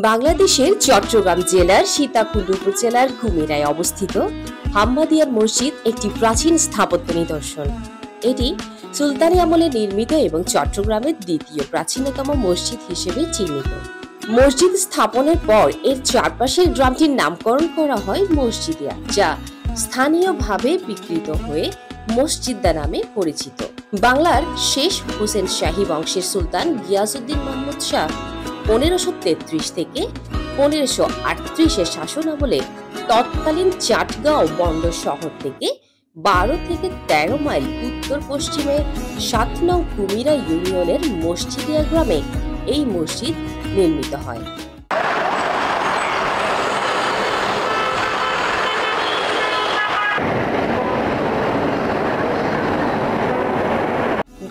বাংলাদেশের চট্টগ্রাম জেলার সীতাকুণ্ড উপজেলার কুমিরায় অবস্থিত হাম্মাদিয়ার মসজিদ একটি প্রাচীন স্থাপত্য নিদর্শন। এটি সুলতানি আমলে নির্মিত এবং চট্টগ্রামের দ্বিতীয় প্রাচীনতম মসজিদ হিসেবে চিহ্নিত। মসজিদ স্থাপনের পর এর চারপাশের গ্রামটির নামকরণ করা হয় মসজিদিয়া, যা স্থানীয়ভাবে বিকৃত হয়ে মসজিদা নামে পরিচিত। বাংলার শেষ হোসেন শাহী বংশের সুলতান গিয়াসউদ্দিন মাহমুদ শাহ 1533 থেকে 1538 শাসন আমলে তৎকালীন চাটগাঁও বন্দর শহর থেকে 12 থেকে 13 মাইল উত্তর পশ্চিমে 7 নং কুমিরা ইউনিয়নের মসজিদিয়া গ্রামে এই মসজিদ নির্মিত হয়।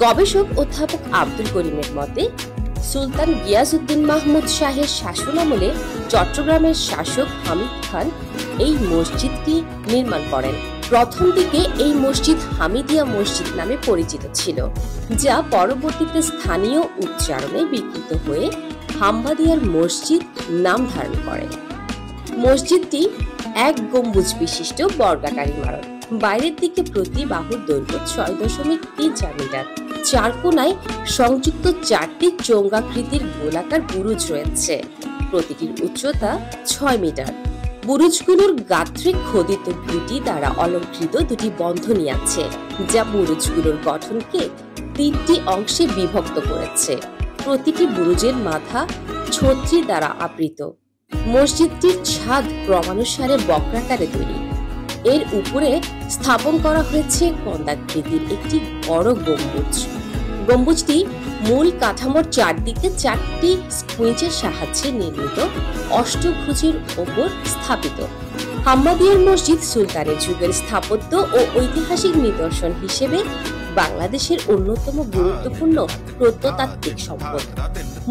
গবেষক অধ্যাপক আব্দুল করিমের মতে, সুলতান গিয়াসউদ্দিন মাহমুদ শাহের শাসনামলে চট্টগ্রামের শাসক হামিদ খান এই মসজিদটি নির্মাণ করেন। প্রথম দিকে এই মসজিদ হামিদিয়া মসজিদ নামে পরিচিত ছিল, যা পরবর্তীতে স্থানীয় উচ্চারণে বিকৃত হয়ে হাম্মাদিয়ার মসজিদ নাম ধারণ করে। মসজিদটি এক গম্বুজ বিশিষ্ট বর্গাকার ইমারত। বাইরের দিকে প্রতি বাহুর দৈর্ঘ্য 6.34 মিটার। চার কোণায় সংযুক্ত 4টি চোঙাকৃতির গোলাকার বুরুজ রয়েছে। প্রতিটির উচ্চতা 6 মিটার। বুরুজগুলোর গাত্রে খোদিত দুটি দ্বারা অলঙ্কৃত দুটি বন্ধনী আছে, যা বুরুজগুলোর গঠনকে 3টি অংশে বিভক্ত করেছে। প্রতিটি বুরুজের মাথা ছত্রি দ্বারা আবৃত। মসজিদটির ছাদ ক্রমানুসারে বক্রাকারে তৈরি। এর উপরে স্থাপন করা হয়েছে কন্দাকৃতির একটি বড় গম্বুজ। গম্বুজটি মূল কাঠামোর চারদিকে 4টি স্কুইজের সাহায্যে নির্মিত অষ্টভুজের ওপর স্থাপিত। হাম্মাদিয়ার মসজিদ সুলতানি যুগের স্থাপত্য ও ঐতিহাসিক নিদর্শন হিসেবে বাংলাদেশের অন্যতম গুরুত্বপূর্ণ প্রত্নতাত্ত্বিক সম্পদ।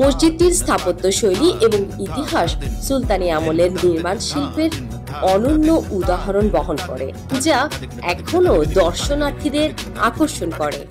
মসজিদটির স্থাপত্য শৈলী এবং ইতিহাস সুলতানি আমলের নির্মাণ শিল্পের অনন্য উদাহরণ বহন করে, যা এখনো দর্শনার্থীদের আকর্ষণ করে।